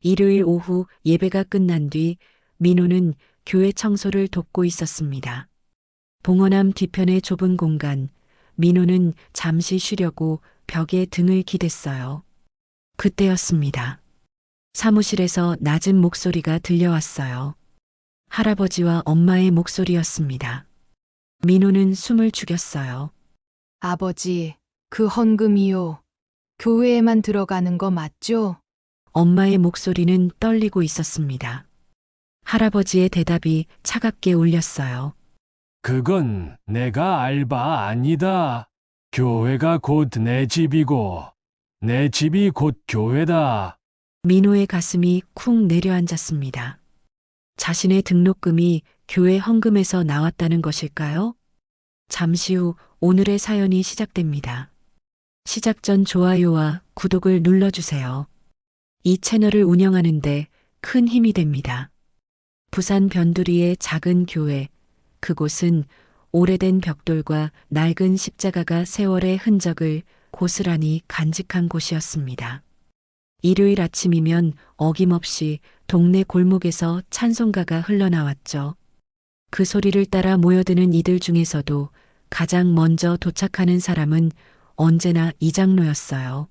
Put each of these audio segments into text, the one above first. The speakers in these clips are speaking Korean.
일요일 오후 예배가 끝난 뒤 민호는 교회 청소를 돕고 있었습니다. 봉헌함 뒤편의 좁은 공간, 민호는 잠시 쉬려고 벽에 등을 기댔어요. 그때였습니다. 사무실에서 낮은 목소리가 들려왔어요. 할아버지와 엄마의 목소리였습니다. 민호는 숨을 죽였어요. 아버지, 그 헌금이요. 교회에만 들어가는 거 맞죠? 엄마의 목소리는 떨리고 있었습니다. 할아버지의 대답이 차갑게 울렸어요. 그건 내가 알 바 아니다. 교회가 곧 내 집이고, 내 집이 곧 교회다. 민호의 가슴이 쿵 내려앉았습니다. 자신의 등록금이 교회 헌금에서 나왔다는 것일까요? 잠시 후 오늘의 사연이 시작됩니다. 시작 전 좋아요와 구독을 눌러주세요. 이 채널을 운영하는데 큰 힘이 됩니다. 부산 변두리의 작은 교회, 그곳은 오래된 벽돌과 낡은 십자가가 세월의 흔적을 고스란히 간직한 곳이었습니다. 일요일 아침이면 어김없이 동네 골목에서 찬송가가 흘러나왔죠. 그 소리를 따라 모여드는 이들 중에서도 가장 먼저 도착하는 사람은 언제나 이장로였어요.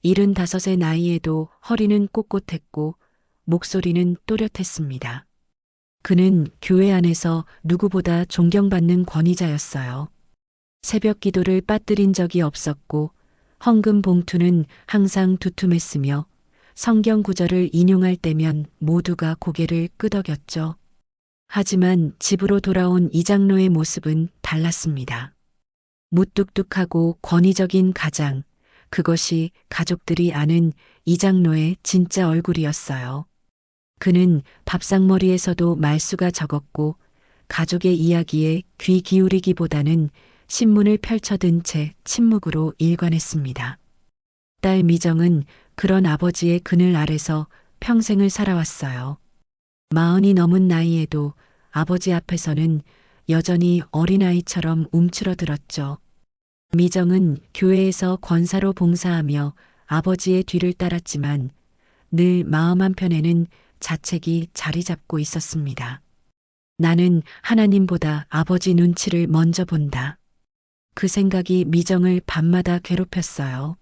75의 나이에도 허리는 꼿꼿했고 목소리는 또렷했습니다. 그는 교회 안에서 누구보다 존경받는 권위자였어요. 새벽 기도를 빠뜨린 적이 없었고 헌금 봉투는 항상 두툼했으며 성경 구절을 인용할 때면 모두가 고개를 끄덕였죠. 하지만 집으로 돌아온 이장로의 모습은 달랐습니다. 무뚝뚝하고 권위적인 가장, 그것이 가족들이 아는 이장로의 진짜 얼굴이었어요. 그는 밥상머리에서도 말수가 적었고 가족의 이야기에 귀 기울이기보다는 신문을 펼쳐든 채 침묵으로 일관했습니다. 딸 미정은 그런 아버지의 그늘 아래서 평생을 살아왔어요. 40이 넘은 나이에도 아버지 앞에서는 여전히 어린아이처럼 움츠러들었죠. 미정은 교회에서 권사로 봉사하며 아버지의 뒤를 따랐지만 늘 마음 한편에는 자책이 자리 잡고 있었습니다. 나는 하나님보다 아버지 눈치를 먼저 본다. 그 생각이 미정을 밤마다 괴롭혔어요.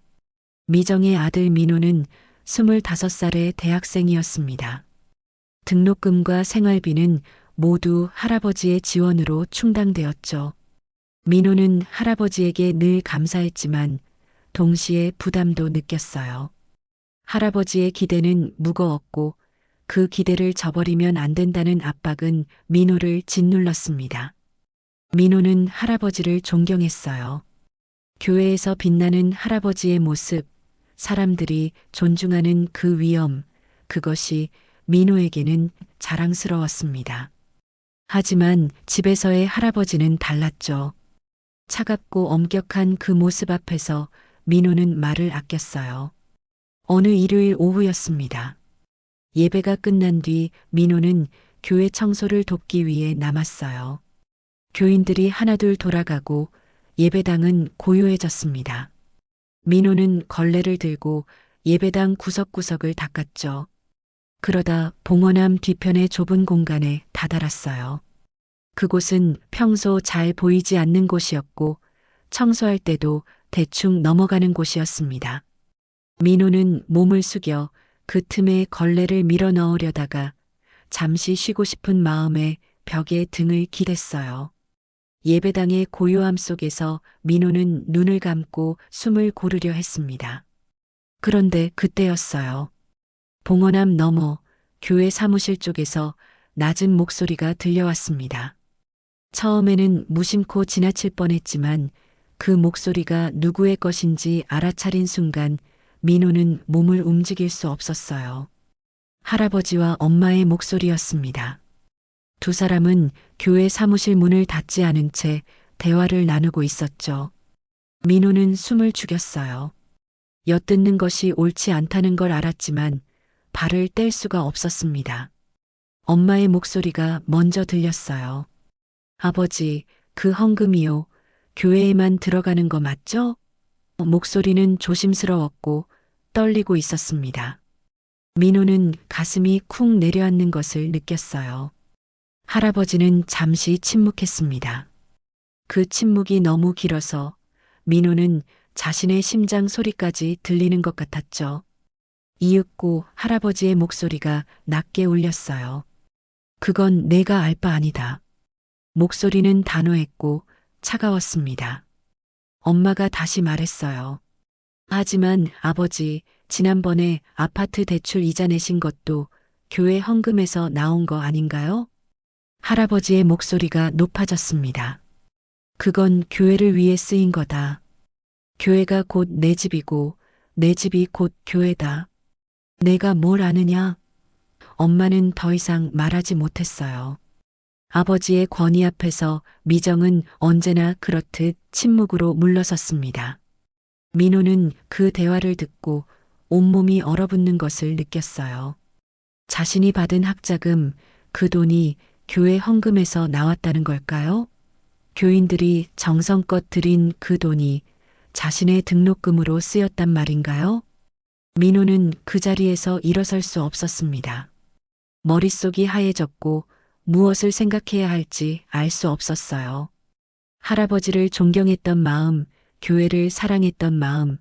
미정의 아들 민호는 25살의 대학생이었습니다. 등록금과 생활비는 모두 할아버지의 지원으로 충당되었죠. 민호는 할아버지에게 늘 감사했지만 동시에 부담도 느꼈어요. 할아버지의 기대는 무거웠고 그 기대를 저버리면 안 된다는 압박은 민호를 짓눌렀습니다. 민호는 할아버지를 존경했어요. 교회에서 빛나는 할아버지의 모습, 사람들이 존중하는 그 위엄, 그것이 민호에게는 자랑스러웠습니다. 하지만 집에서의 할아버지는 달랐죠. 차갑고 엄격한 그 모습 앞에서 민호는 말을 아꼈어요. 어느 일요일 오후였습니다. 예배가 끝난 뒤 민호는 교회 청소를 돕기 위해 남았어요. 교인들이 하나둘 돌아가고 예배당은 고요해졌습니다. 민호는 걸레를 들고 예배당 구석구석을 닦았죠. 그러다 봉헌함 뒤편의 좁은 공간에 다다랐어요. 그곳은 평소 잘 보이지 않는 곳이었고 청소할 때도 대충 넘어가는 곳이었습니다. 민호는 몸을 숙여 그 틈에 걸레를 밀어 넣으려다가 잠시 쉬고 싶은 마음에 벽에 등을 기댔어요. 예배당의 고요함 속에서 민호는 눈을 감고 숨을 고르려 했습니다. 그런데 그때였어요. 봉헌함 너머 교회 사무실 쪽에서 낮은 목소리가 들려왔습니다. 처음에는 무심코 지나칠 뻔했지만 그 목소리가 누구의 것인지 알아차린 순간 민호는 몸을 움직일 수 없었어요. 할아버지와 엄마의 목소리였습니다. 두 사람은 교회 사무실 문을 닫지 않은 채 대화를 나누고 있었죠. 민호는 숨을 죽였어요. 엿듣는 것이 옳지 않다는 걸 알았지만 발을 뗄 수가 없었습니다. 엄마의 목소리가 먼저 들렸어요. 아버지, 그 헌금이요. 교회에만 들어가는 거 맞죠? 목소리는 조심스러웠고 떨리고 있었습니다. 민호는 가슴이 쿵 내려앉는 것을 느꼈어요. 할아버지는 잠시 침묵했습니다. 그 침묵이 너무 길어서 민호는 자신의 심장 소리까지 들리는 것 같았죠. 이윽고 할아버지의 목소리가 낮게 울렸어요. 그건 내가 알 바 아니다. 목소리는 단호했고 차가웠습니다. 엄마가 다시 말했어요. 하지만 아버지, 지난번에 아파트 대출 이자 내신 것도 교회 헌금에서 나온 거 아닌가요? 할아버지의 목소리가 높아졌습니다. 그건 교회를 위해 쓰인 거다. 교회가 곧 내 집이고 내 집이 곧 교회다. 내가 뭘 아느냐? 엄마는 더 이상 말하지 못했어요. 아버지의 권위 앞에서 미정은 언제나 그렇듯 침묵으로 물러섰습니다. 민호는 그 대화를 듣고 온몸이 얼어붙는 것을 느꼈어요. 자신이 받은 학자금, 그 돈이 교회 헌금에서 나왔다는 걸까요? 교인들이 정성껏 들인 그 돈이 자신의 등록금으로 쓰였단 말인가요? 민호는 그 자리에서 일어설 수 없었습니다. 머릿속이 하얘졌고 무엇을 생각해야 할지 알 수 없었어요. 할아버지를 존경했던 마음, 교회를 사랑했던 마음,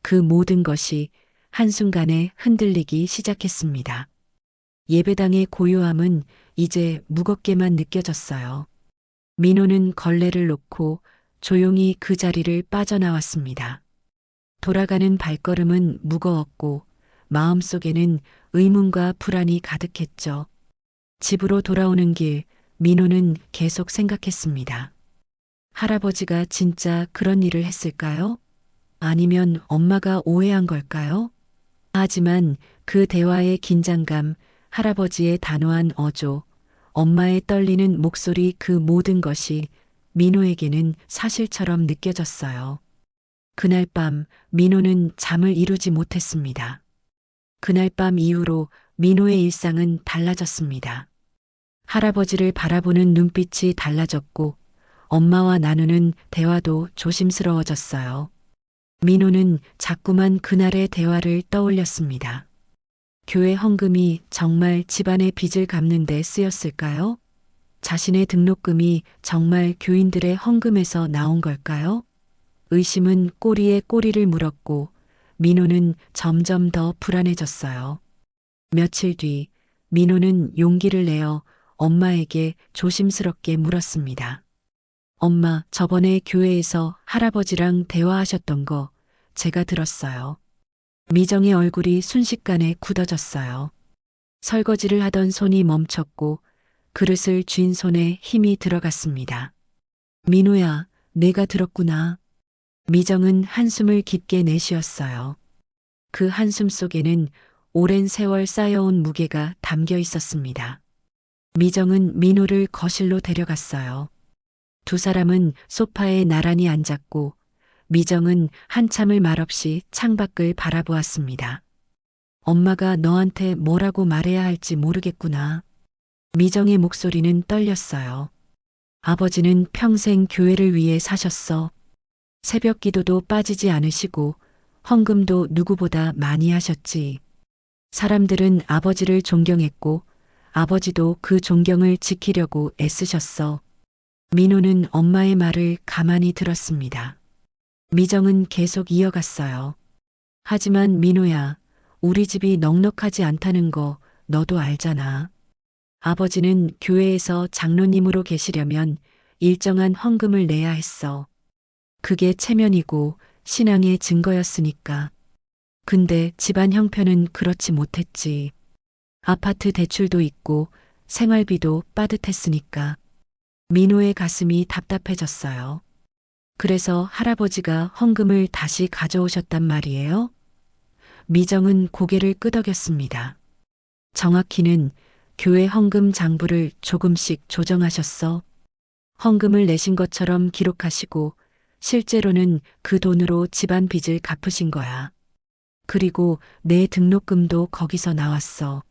그 모든 것이 한순간에 흔들리기 시작했습니다. 예배당의 고요함은 이제 무겁게만 느껴졌어요. 민호는 걸레를 놓고 조용히 그 자리를 빠져나왔습니다. 돌아가는 발걸음은 무거웠고 마음속에는 의문과 불안이 가득했죠. 집으로 돌아오는 길, 민호는 계속 생각했습니다. 할아버지가 진짜 그런 일을 했을까요? 아니면 엄마가 오해한 걸까요? 하지만 그 대화의 긴장감, 할아버지의 단호한 어조, 엄마의 떨리는 목소리 그 모든 것이 민호에게는 사실처럼 느껴졌어요. 그날 밤 민호는 잠을 이루지 못했습니다. 그날 밤 이후로 민호의 일상은 달라졌습니다. 할아버지를 바라보는 눈빛이 달라졌고 엄마와 나누는 대화도 조심스러워졌어요. 민호는 자꾸만 그날의 대화를 떠올렸습니다. 교회 헌금이 정말 집안의 빚을 갚는 데 쓰였을까요? 자신의 등록금이 정말 교인들의 헌금에서 나온 걸까요? 의심은 꼬리에 꼬리를 물었고 민호는 점점 더 불안해졌어요. 며칠 뒤 민호는 용기를 내어 엄마에게 조심스럽게 물었습니다. 엄마, 저번에 교회에서 할아버지랑 대화하셨던 거 제가 들었어요. 미정의 얼굴이 순식간에 굳어졌어요. 설거지를 하던 손이 멈췄고 그릇을 쥔 손에 힘이 들어갔습니다. 민호야, 내가 들었구나. 미정은 한숨을 깊게 내쉬었어요. 그 한숨 속에는 오랜 세월 쌓여온 무게가 담겨 있었습니다. 미정은 민호를 거실로 데려갔어요. 두 사람은 소파에 나란히 앉았고 미정은 한참을 말없이 창밖을 바라보았습니다. 엄마가 너한테 뭐라고 말해야 할지 모르겠구나. 미정의 목소리는 떨렸어요. 아버지는 평생 교회를 위해 사셨어. 새벽 기도도 빠지지 않으시고 헌금도 누구보다 많이 하셨지. 사람들은 아버지를 존경했고 아버지도 그 존경을 지키려고 애쓰셨어. 민호는 엄마의 말을 가만히 들었습니다. 미정은 계속 이어갔어요. 하지만 민호야, 우리 집이 넉넉하지 않다는 거 너도 알잖아. 아버지는 교회에서 장로님으로 계시려면 일정한 헌금을 내야 했어. 그게 체면이고 신앙의 증거였으니까. 근데 집안 형편은 그렇지 못했지. 아파트 대출도 있고 생활비도 빠듯했으니까. 민호의 가슴이 답답해졌어요. 그래서 할아버지가 헌금을 다시 가져오셨단 말이에요? 미정은 고개를 끄덕였습니다. 정확히는 교회 헌금 장부를 조금씩 조정하셨어. 헌금을 내신 것처럼 기록하시고 실제로는 그 돈으로 집안 빚을 갚으신 거야. 그리고 내 등록금도 거기서 나왔어.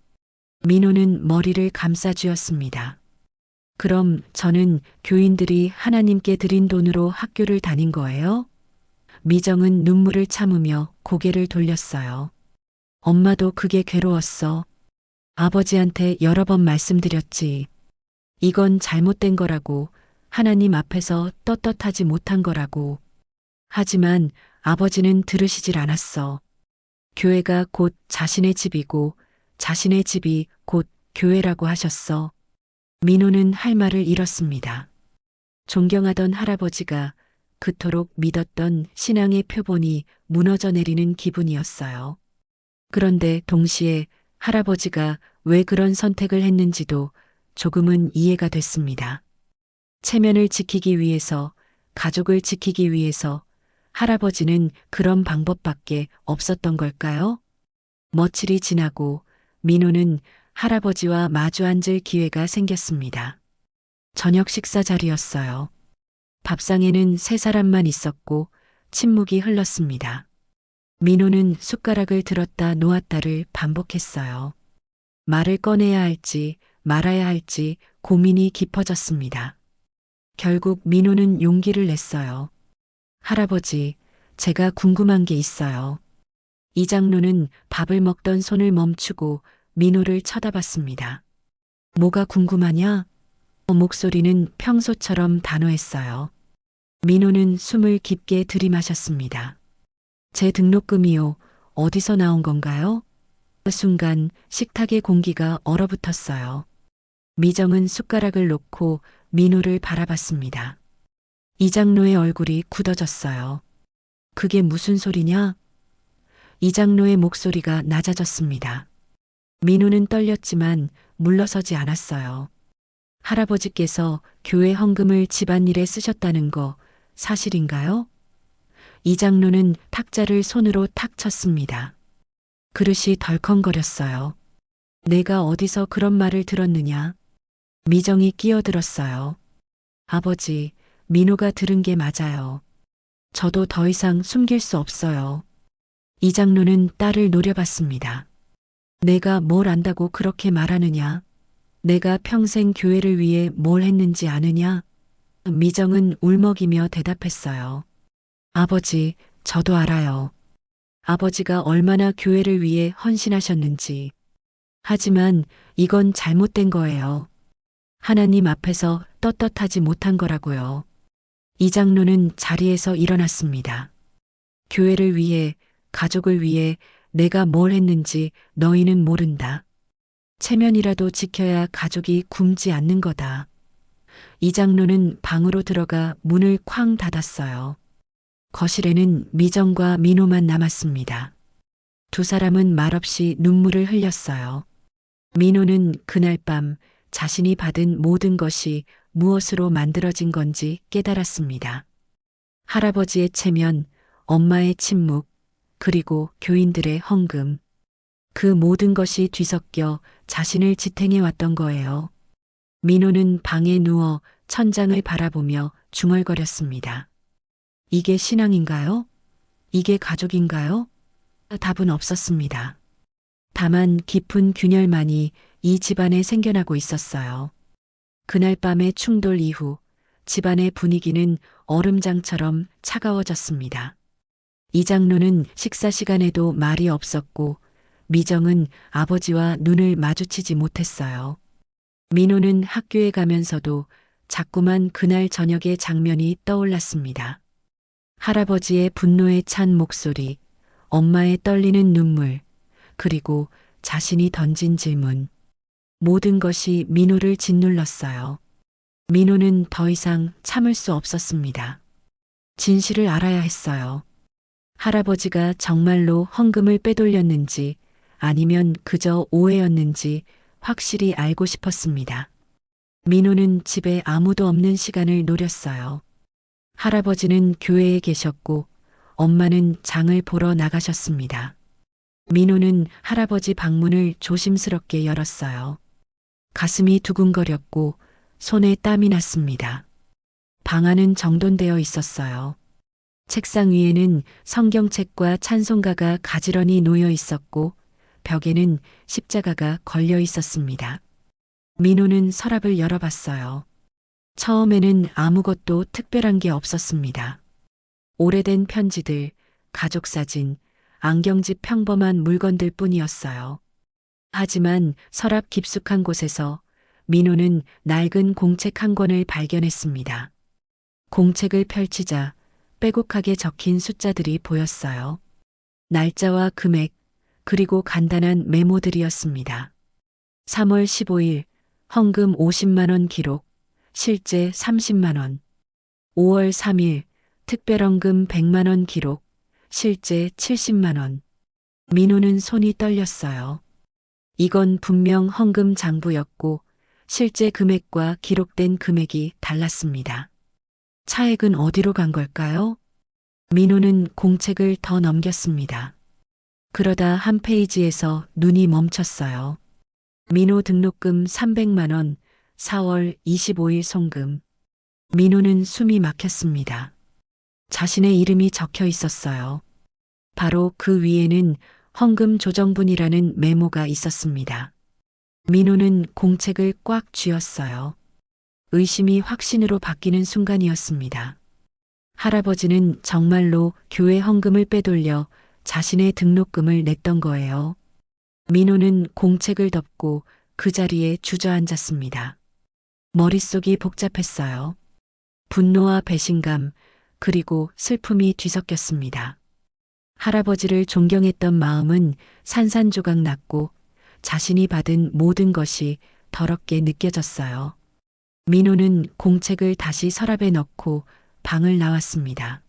민호는 머리를 감싸쥐었습니다. 그럼 저는 교인들이 하나님께 드린 돈으로 학교를 다닌 거예요? 미정은 눈물을 참으며 고개를 돌렸어요. 엄마도 그게 괴로웠어. 아버지한테 여러 번 말씀드렸지. 이건 잘못된 거라고, 하나님 앞에서 떳떳하지 못한 거라고. 하지만 아버지는 들으시질 않았어. 교회가 곧 자신의 집이고 자신의 집이 곧 교회라고 하셨어. 민호는 할 말을 잃었습니다. 존경하던 할아버지가 그토록 믿었던 신앙의 표본이 무너져 내리는 기분이었어요. 그런데 동시에 할아버지가 왜 그런 선택을 했는지도 조금은 이해가 됐습니다. 체면을 지키기 위해서, 가족을 지키기 위해서 할아버지는 그런 방법밖에 없었던 걸까요? 며칠이 지나고 민호는 할아버지와 마주 앉을 기회가 생겼습니다. 저녁 식사 자리였어요. 밥상에는 세 사람만 있었고 침묵이 흘렀습니다. 민호는 숟가락을 들었다 놓았다를 반복했어요. 말을 꺼내야 할지 말아야 할지 고민이 깊어졌습니다. 결국 민호는 용기를 냈어요. 할아버지, 제가 궁금한 게 있어요. 이 장로는 밥을 먹던 손을 멈추고 민호를 쳐다봤습니다. 뭐가 궁금하냐? 목소리는 평소처럼 단호했어요. 민호는 숨을 깊게 들이마셨습니다. 제 등록금이요. 어디서 나온 건가요? 그 순간 식탁의 공기가 얼어붙었어요. 미정은 숟가락을 놓고 민호를 바라봤습니다. 이 장로의 얼굴이 굳어졌어요. 그게 무슨 소리냐? 이 장로의 목소리가 낮아졌습니다. 민호는 떨렸지만 물러서지 않았어요. 할아버지께서 교회 헌금을 집안일에 쓰셨다는 거 사실인가요? 이 장로는 탁자를 손으로 탁 쳤습니다. 그릇이 덜컹거렸어요. 내가 어디서 그런 말을 들었느냐? 미정이 끼어들었어요. 아버지, 민호가 들은 게 맞아요. 저도 더 이상 숨길 수 없어요. 이 장로는 딸을 노려봤습니다. 내가 뭘 안다고 그렇게 말하느냐? 내가 평생 교회를 위해 뭘 했는지 아느냐? 미정은 울먹이며 대답했어요. 아버지, 저도 알아요. 아버지가 얼마나 교회를 위해 헌신하셨는지. 하지만 이건 잘못된 거예요. 하나님 앞에서 떳떳하지 못한 거라고요. 이 장로는 자리에서 일어났습니다. 교회를 위해, 가족을 위해 내가 뭘 했는지 너희는 모른다. 체면이라도 지켜야 가족이 굶지 않는 거다. 이 장로는 방으로 들어가 문을 쾅 닫았어요. 거실에는 미정과 민호만 남았습니다. 두 사람은 말없이 눈물을 흘렸어요. 민호는 그날 밤 자신이 받은 모든 것이 무엇으로 만들어진 건지 깨달았습니다. 할아버지의 체면, 엄마의 침묵, 그리고 교인들의 헌금. 그 모든 것이 뒤섞여 자신을 지탱해 왔던 거예요. 민호는 방에 누워 천장을 바라보며 중얼거렸습니다. 이게 신앙인가요? 이게 가족인가요? 답은 없었습니다. 다만 깊은 균열만이 이 집안에 생겨나고 있었어요. 그날 밤의 충돌 이후 집안의 분위기는 얼음장처럼 차가워졌습니다. 이 장로는 식사 시간에도 말이 없었고 미정은 아버지와 눈을 마주치지 못했어요. 민호는 학교에 가면서도 자꾸만 그날 저녁의 장면이 떠올랐습니다. 할아버지의 분노에 찬 목소리, 엄마의 떨리는 눈물, 그리고 자신이 던진 질문. 모든 것이 민호를 짓눌렀어요. 민호는 더 이상 참을 수 없었습니다. 진실을 알아야 했어요. 할아버지가 정말로 헌금을 빼돌렸는지 아니면 그저 오해였는지 확실히 알고 싶었습니다. 민호는 집에 아무도 없는 시간을 노렸어요. 할아버지는 교회에 계셨고 엄마는 장을 보러 나가셨습니다. 민호는 할아버지 방문을 조심스럽게 열었어요. 가슴이 두근거렸고 손에 땀이 났습니다. 방 안은 정돈되어 있었어요. 책상 위에는 성경책과 찬송가가 가지런히 놓여 있었고 벽에는 십자가가 걸려 있었습니다. 민호는 서랍을 열어봤어요. 처음에는 아무것도 특별한 게 없었습니다. 오래된 편지들, 가족 사진, 안경집 평범한 물건들 뿐이었어요. 하지만 서랍 깊숙한 곳에서 민호는 낡은 공책 한 권을 발견했습니다. 공책을 펼치자 빼곡하게 적힌 숫자들이 보였어요. 날짜와 금액, 그리고 간단한 메모들이었습니다. 3월 15일 헌금 50만 원 기록, 실제 30만 원. 5월 3일 특별헌금 100만 원 기록, 실제 70만 원. 민호는 손이 떨렸어요. 이건 분명 헌금 장부였고 실제 금액과 기록된 금액이 달랐습니다. 차액은 어디로 간 걸까요? 민호는 공책을 더 넘겼습니다. 그러다 한 페이지에서 눈이 멈췄어요. 민호 등록금 300만 원, 4월 25일 송금. 민호는 숨이 막혔습니다. 자신의 이름이 적혀 있었어요. 바로 그 위에는 헌금 조정분이라는 메모가 있었습니다. 민호는 공책을 꽉 쥐었어요. 의심이 확신으로 바뀌는 순간이었습니다. 할아버지는 정말로 교회 헌금을 빼돌려 자신의 등록금을 냈던 거예요. 민호는 공책을 덮고 그 자리에 주저앉았습니다. 머릿속이 복잡했어요. 분노와 배신감, 그리고 슬픔이 뒤섞였습니다. 할아버지를 존경했던 마음은 산산조각 났고 자신이 받은 모든 것이 더럽게 느껴졌어요. 민호는 공책을 다시 서랍에 넣고 방을 나왔습니다.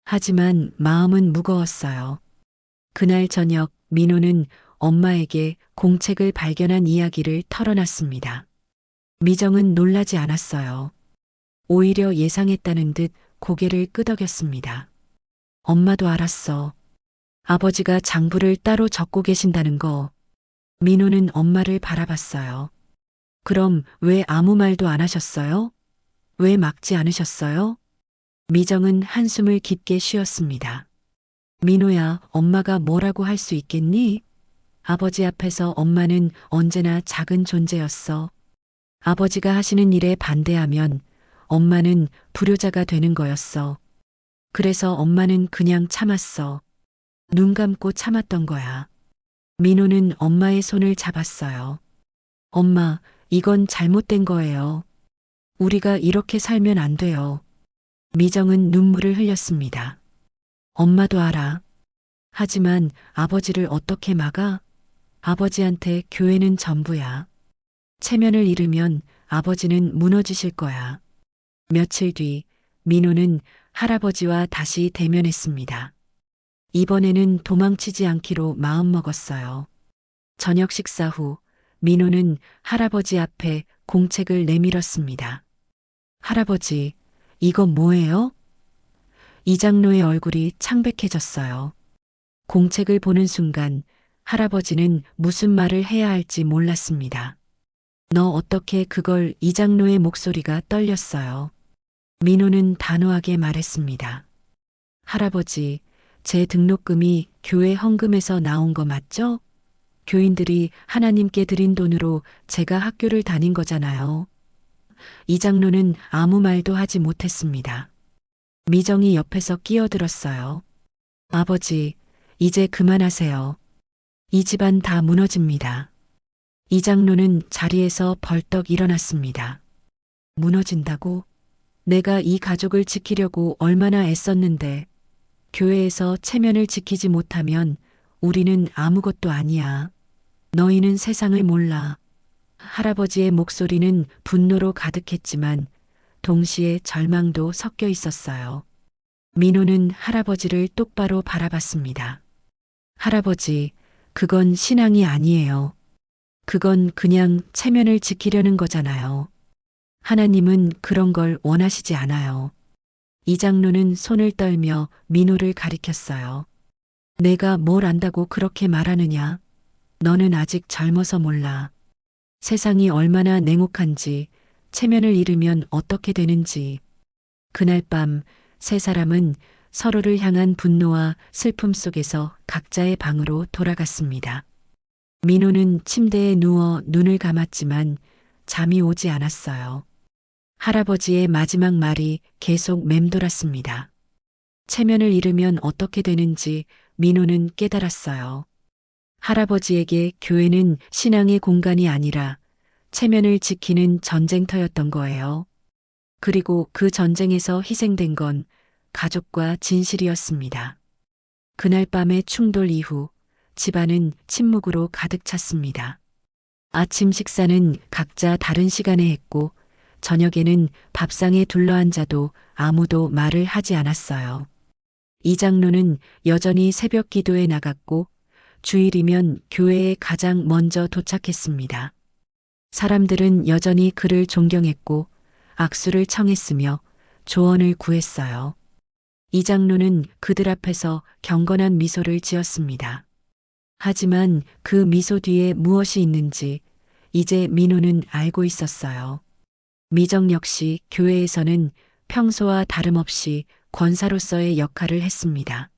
하지만 마음은 무거웠어요. 그날 저녁 민호는 엄마에게 공책을 발견한 이야기를 털어놨습니다. 미정은 놀라지 않았어요. 오히려 예상했다는 듯 고개를 끄덕였습니다. 엄마도 알았어. 아버지가 장부를 따로 적고 계신다는 거. 민호는 엄마를 바라봤어요. 그럼 왜 아무 말도 안 하셨어요? 왜 막지 않으셨어요? 미정은 한숨을 깊게 쉬었습니다. 민호야, 엄마가 뭐라고 할 수 있겠니? 아버지 앞에서 엄마는 언제나 작은 존재였어. 아버지가 하시는 일에 반대하면 엄마는 불효자가 되는 거였어. 그래서 엄마는 그냥 참았어. 눈 감고 참았던 거야. 민호는 엄마의 손을 잡았어요. 엄마, 이건 잘못된 거예요. 우리가 이렇게 살면 안 돼요. 미정은 눈물을 흘렸습니다. 엄마도 알아. 하지만 아버지를 어떻게 막아? 아버지한테 교회는 전부야. 체면을 잃으면 아버지는 무너지실 거야. 며칠 뒤 민호는 할아버지와 다시 대면했습니다. 이번에는 도망치지 않기로 마음먹었어요. 저녁 식사 후 민호는 할아버지 앞에 공책을 내밀었습니다. 할아버지, 이건 뭐예요? 이장로의 얼굴이 창백해졌어요. 공책을 보는 순간 할아버지는 무슨 말을 해야 할지 몰랐습니다. 너 어떻게 그걸 이장로의 목소리가 떨렸어요. 민호는 단호하게 말했습니다. 할아버지, 제 등록금이 교회 헌금에서 나온 거 맞죠? 교인들이 하나님께 드린 돈으로 제가 학교를 다닌 거잖아요. 이장로는 아무 말도 하지 못했습니다. 미정이 옆에서 끼어들었어요. 아버지, 이제 그만하세요. 이 집안 다 무너집니다. 이장로는 자리에서 벌떡 일어났습니다. 무너진다고? 내가 이 가족을 지키려고 얼마나 애썼는데 교회에서 체면을 지키지 못하면 우리는 아무것도 아니야. 너희는 세상을 몰라. 할아버지의 목소리는 분노로 가득했지만 동시에 절망도 섞여 있었어요. 민호는 할아버지를 똑바로 바라봤습니다. 할아버지, 그건 신앙이 아니에요. 그건 그냥 체면을 지키려는 거잖아요. 하나님은 그런 걸 원하시지 않아요. 이장로는 손을 떨며 민호를 가리켰어요. 내가 뭘 안다고 그렇게 말하느냐? 너는 아직 젊어서 몰라. 세상이 얼마나 냉혹한지, 체면을 잃으면 어떻게 되는지. 그날 밤 세 사람은 서로를 향한 분노와 슬픔 속에서 각자의 방으로 돌아갔습니다. 민호는 침대에 누워 눈을 감았지만 잠이 오지 않았어요. 할아버지의 마지막 말이 계속 맴돌았습니다. 체면을 잃으면 어떻게 되는지 민호는 깨달았어요. 할아버지에게 교회는 신앙의 공간이 아니라 체면을 지키는 전쟁터였던 거예요. 그리고 그 전쟁에서 희생된 건 가족과 진실이었습니다. 그날 밤의 충돌 이후 집안은 침묵으로 가득 찼습니다. 아침 식사는 각자 다른 시간에 했고 저녁에는 밥상에 둘러앉아도 아무도 말을 하지 않았어요. 이 장로는 여전히 새벽 기도에 나갔고 주일이면 교회에 가장 먼저 도착했습니다. 사람들은 여전히 그를 존경했고 악수를 청했으며 조언을 구했어요. 이 장로는 그들 앞에서 경건한 미소를 지었습니다. 하지만 그 미소 뒤에 무엇이 있는지 이제 민호는 알고 있었어요. 미정 역시 교회에서는 평소와 다름없이 권사로서의 역할을 했습니다.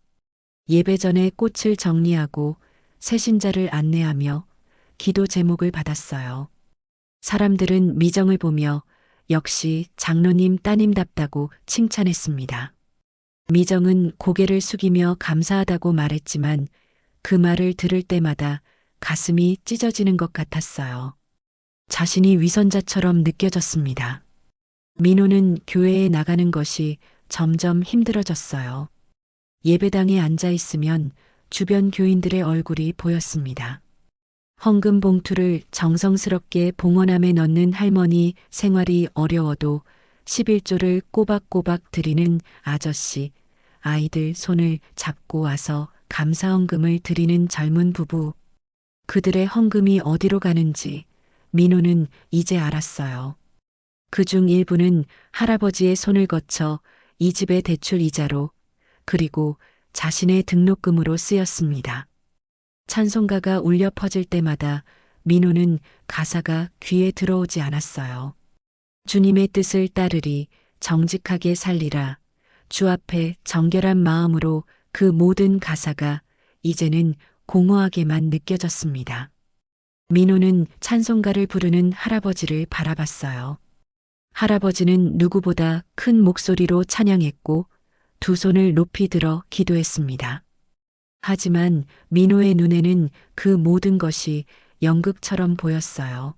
예배 전에 꽃을 정리하고 새신자를 안내하며 기도 제목을 받았어요. 사람들은 미정을 보며 역시 장로님 따님답다고 칭찬했습니다. 미정은 고개를 숙이며 감사하다고 말했지만 그 말을 들을 때마다 가슴이 찢어지는 것 같았어요. 자신이 위선자처럼 느껴졌습니다. 민호는 교회에 나가는 것이 점점 힘들어졌어요. 예배당에 앉아 있으면 주변 교인들의 얼굴이 보였습니다. 헌금 봉투를 정성스럽게 봉헌함에 넣는 할머니, 생활이 어려워도 11조를 꼬박꼬박 드리는 아저씨, 아이들 손을 잡고 와서 감사 헌금을 드리는 젊은 부부. 그들의 헌금이 어디로 가는지 민호는 이제 알았어요. 그중 일부는 할아버지의 손을 거쳐 이 집의 대출 이자로 그리고 자신의 등록금으로 쓰였습니다. 찬송가가 울려 퍼질 때마다 민호는 가사가 귀에 들어오지 않았어요. 주님의 뜻을 따르리, 정직하게 살리라. 주 앞에 정결한 마음으로 그 모든 가사가 이제는 공허하게만 느껴졌습니다. 민호는 찬송가를 부르는 할아버지를 바라봤어요. 할아버지는 누구보다 큰 목소리로 찬양했고 두 손을 높이 들어 기도했습니다. 하지만 민호의 눈에는 그 모든 것이 연극처럼 보였어요.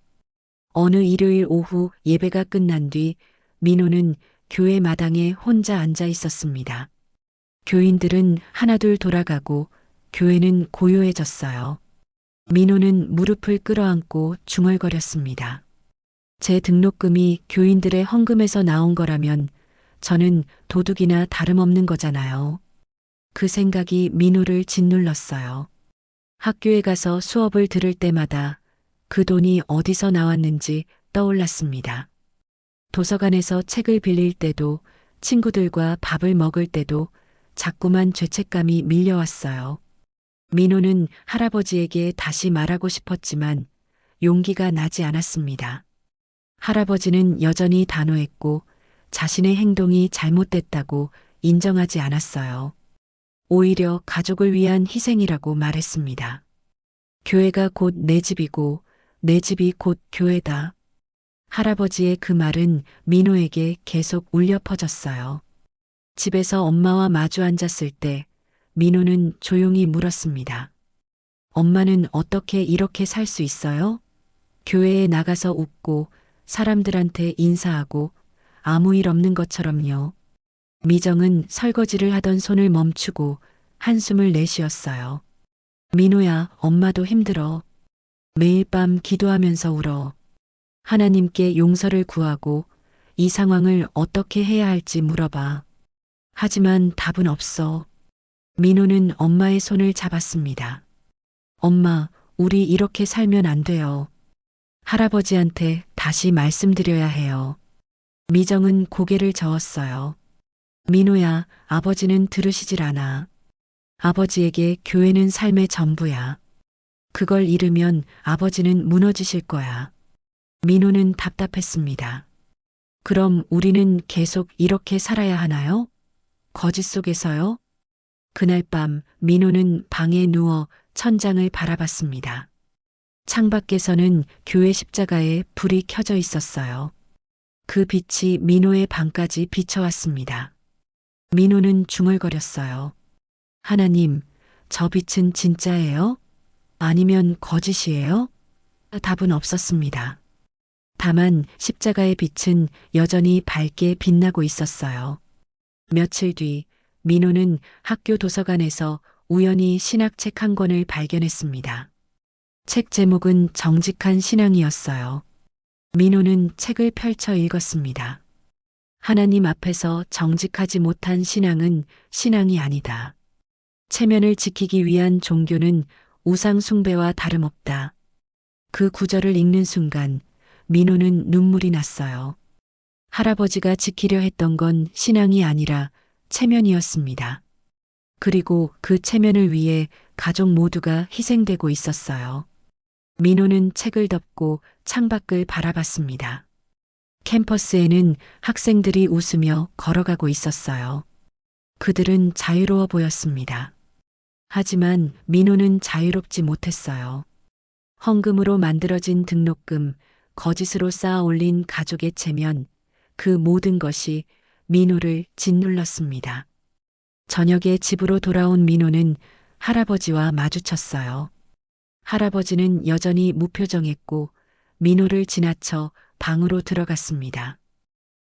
어느 일요일 오후 예배가 끝난 뒤 민호는 교회 마당에 혼자 앉아 있었습니다. 교인들은 하나둘 돌아가고 교회는 고요해졌어요. 민호는 무릎을 끌어안고 중얼거렸습니다. 제 등록금이 교인들의 헌금에서 나온 거라면 저는 도둑이나 다름없는 거잖아요. 그 생각이 민호를 짓눌렀어요. 학교에 가서 수업을 들을 때마다 그 돈이 어디서 나왔는지 떠올랐습니다. 도서관에서 책을 빌릴 때도 친구들과 밥을 먹을 때도 자꾸만 죄책감이 밀려왔어요. 민호는 할아버지에게 다시 말하고 싶었지만 용기가 나지 않았습니다. 할아버지는 여전히 단호했고 자신의 행동이 잘못됐다고 인정하지 않았어요. 오히려 가족을 위한 희생이라고 말했습니다. 교회가 곧 내 집이고 내 집이 곧 교회다. 할아버지의 그 말은 민호에게 계속 울려 퍼졌어요. 집에서 엄마와 마주 앉았을 때 민호는 조용히 물었습니다. 엄마는 어떻게 이렇게 살 수 있어요? 교회에 나가서 웃고 사람들한테 인사하고 아무 일 없는 것처럼요. 미정은 설거지를 하던 손을 멈추고 한숨을 내쉬었어요. 민호야, 엄마도 힘들어. 매일 밤 기도하면서 울어. 하나님께 용서를 구하고 이 상황을 어떻게 해야 할지 물어봐. 하지만 답은 없어. 민호는 엄마의 손을 잡았습니다. 엄마, 우리 이렇게 살면 안 돼요. 할아버지한테 다시 말씀드려야 해요. 미정은 고개를 저었어요. 민호야, 아버지는 들으시질 않아. 아버지에게 교회는 삶의 전부야. 그걸 잃으면 아버지는 무너지실 거야. 민호는 답답했습니다. 그럼 우리는 계속 이렇게 살아야 하나요? 거짓 속에서요? 그날 밤 민호는 방에 누워 천장을 바라봤습니다. 창밖에서는 교회 십자가에 불이 켜져 있었어요. 그 빛이 민호의 방까지 비춰왔습니다. 민호는 중얼거렸어요. 하나님, 저 빛은 진짜예요? 아니면 거짓이에요? 답은 없었습니다. 다만 십자가의 빛은 여전히 밝게 빛나고 있었어요. 며칠 뒤 민호는 학교 도서관에서 우연히 신학책 한 권을 발견했습니다. 책 제목은 정직한 신앙이었어요. 민호는 책을 펼쳐 읽었습니다. 하나님 앞에서 정직하지 못한 신앙은 신앙이 아니다. 체면을 지키기 위한 종교는 우상 숭배와 다름없다. 그 구절을 읽는 순간 민호는 눈물이 났어요. 할아버지가 지키려 했던 건 신앙이 아니라 체면이었습니다. 그리고 그 체면을 위해 가족 모두가 희생되고 있었어요. 민호는 책을 덮고 창밖을 바라봤습니다. 캠퍼스에는 학생들이 웃으며 걸어가고 있었어요. 그들은 자유로워 보였습니다. 하지만 민호는 자유롭지 못했어요. 헌금으로 만들어진 등록금, 거짓으로 쌓아 올린 가족의 체면, 그 모든 것이 민호를 짓눌렀습니다. 저녁에 집으로 돌아온 민호는 할아버지와 마주쳤어요. 할아버지는 여전히 무표정했고 민호를 지나쳐 방으로 들어갔습니다.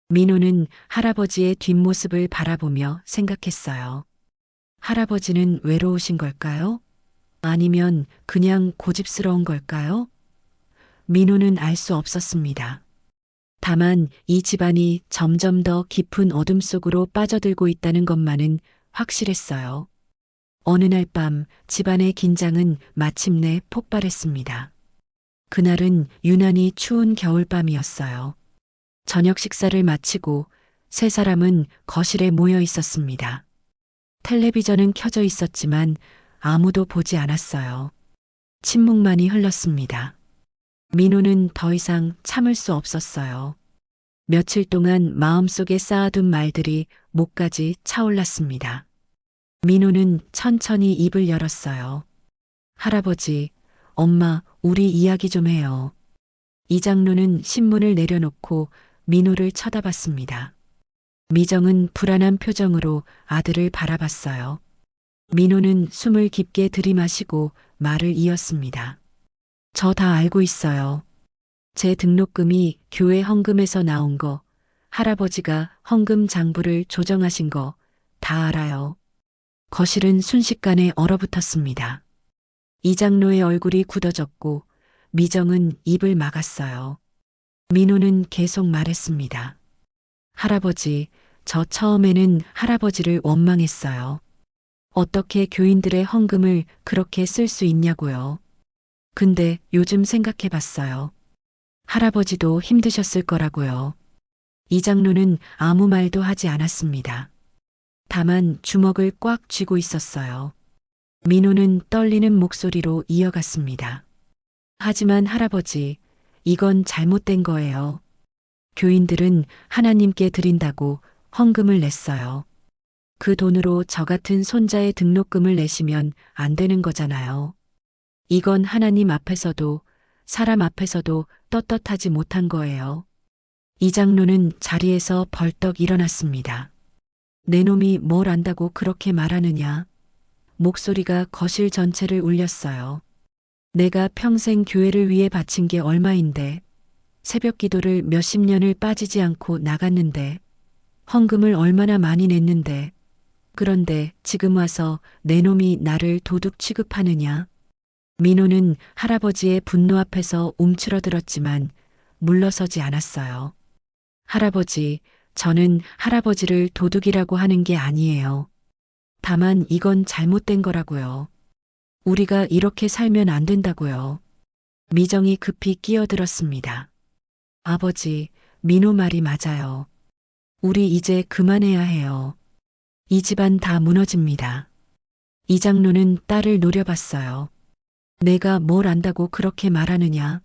민호는 할아버지의 뒷모습을 바라보며 생각했어요. 할아버지는 외로우신 걸까요? 아니면 그냥 고집스러운 걸까요? 민호는 알 수 없었습니다. 다만 이 집안이 점점 더 깊은 어둠 속으로 빠져들고 있다는 것만은 확실했어요. 어느 날 밤 집안의 긴장은 마침내 폭발했습니다. 그날은 유난히 추운 겨울밤이었어요. 저녁 식사를 마치고 세 사람은 거실에 모여 있었습니다. 텔레비전은 켜져 있었지만 아무도 보지 않았어요. 침묵만이 흘렀습니다. 민호는 더 이상 참을 수 없었어요. 며칠 동안 마음속에 쌓아둔 말들이 목까지 차올랐습니다. 민호는 천천히 입을 열었어요. 할아버지, 엄마, 우리 이야기 좀 해요. 이장로는 신문을 내려놓고 민호를 쳐다봤습니다. 미정은 불안한 표정으로 아들을 바라봤어요. 민호는 숨을 깊게 들이마시고 말을 이었습니다. 저 다 알고 있어요. 제 등록금이 교회 헌금에서 나온 거, 할아버지가 헌금 장부를 조정하신 거 다 알아요. 거실은 순식간에 얼어붙었습니다. 이장로의 얼굴이 굳어졌고 미정은 입을 막았어요. 민호는 계속 말했습니다. 할아버지, 저 처음에는 할아버지를 원망했어요. 어떻게 교인들의 헌금을 그렇게 쓸 수 있냐고요. 근데 요즘 생각해 봤어요. 할아버지도 힘드셨을 거라고요. 이장로는 아무 말도 하지 않았습니다. 다만 주먹을 꽉 쥐고 있었어요. 민호는 떨리는 목소리로 이어갔습니다. 하지만 할아버지, 이건 잘못된 거예요. 교인들은 하나님께 드린다고 헌금을 냈어요. 그 돈으로 저 같은 손자의 등록금을 내시면 안 되는 거잖아요. 이건 하나님 앞에서도 사람 앞에서도 떳떳하지 못한 거예요. 이장로는 자리에서 벌떡 일어났습니다. 내 놈이 뭘 안다고 그렇게 말하느냐. 목소리가 거실 전체를 울렸어요. 내가 평생 교회를 위해 바친 게 얼마인데, 새벽 기도를 몇십 년을 빠지지 않고 나갔는데, 헌금을 얼마나 많이 냈는데, 그런데 지금 와서 내 놈이 나를 도둑 취급하느냐. 민호는 할아버지의 분노 앞에서 움츠러들었지만 물러서지 않았어요. 할아버지, 저는 할아버지를 도둑이라고 하는 게 아니에요. 다만 이건 잘못된 거라고요. 우리가 이렇게 살면 안 된다고요. 미정이 급히 끼어들었습니다. 아버지, 민호 말이 맞아요. 우리 이제 그만해야 해요. 이 집안 다 무너집니다. 이장로는 딸을 노려봤어요. 내가 뭘 안다고 그렇게 말하느냐?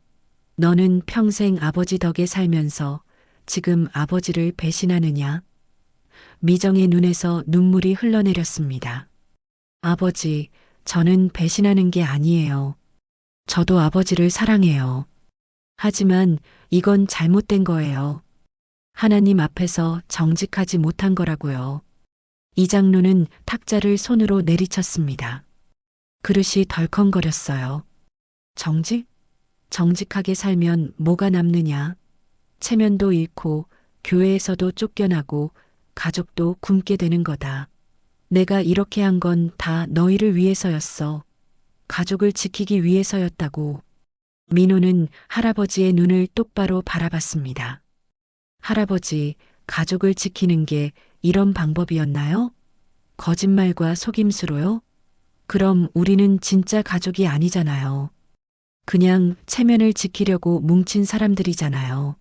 너는 평생 아버지 덕에 살면서 지금 아버지를 배신하느냐? 미정의 눈에서 눈물이 흘러내렸습니다. 아버지, 저는 배신하는 게 아니에요. 저도 아버지를 사랑해요. 하지만 이건 잘못된 거예요. 하나님 앞에서 정직하지 못한 거라고요. 이장로는 탁자를 손으로 내리쳤습니다. 그릇이 덜컹거렸어요. 정직? 정직하게 살면 뭐가 남느냐? 체면도 잃고 교회에서도 쫓겨나고 가족도 굶게 되는 거다. 내가 이렇게 한 건 다 너희를 위해서였어. 가족을 지키기 위해서였다고. 민호는 할아버지의 눈을 똑바로 바라봤습니다. 할아버지, 가족을 지키는 게 이런 방법이었나요? 거짓말과 속임수로요? 그럼 우리는 진짜 가족이 아니잖아요. 그냥 체면을 지키려고 뭉친 사람들이잖아요.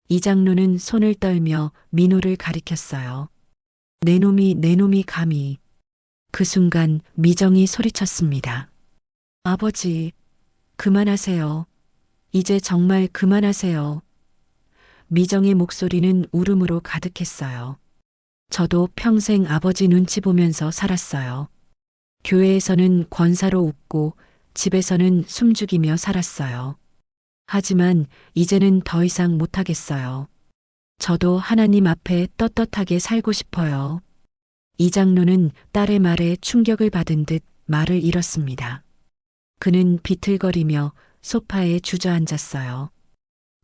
이 장로는 손을 떨며 민호를 가리켰어요. 내 놈이 감히. 그 순간 미정이 소리쳤습니다. 아버지, 그만하세요. 이제 정말 그만하세요. 미정의 목소리는 울음으로 가득했어요. 저도 평생 아버지 눈치 보면서 살았어요. 교회에서는 권사로 웃고 집에서는 숨죽이며 살았어요. 하지만 이제는 더 이상 못하겠어요. 저도 하나님 앞에 떳떳하게 살고 싶어요. 이 장로는 딸의 말에 충격을 받은 듯 말을 잃었습니다. 그는 비틀거리며 소파에 주저앉았어요.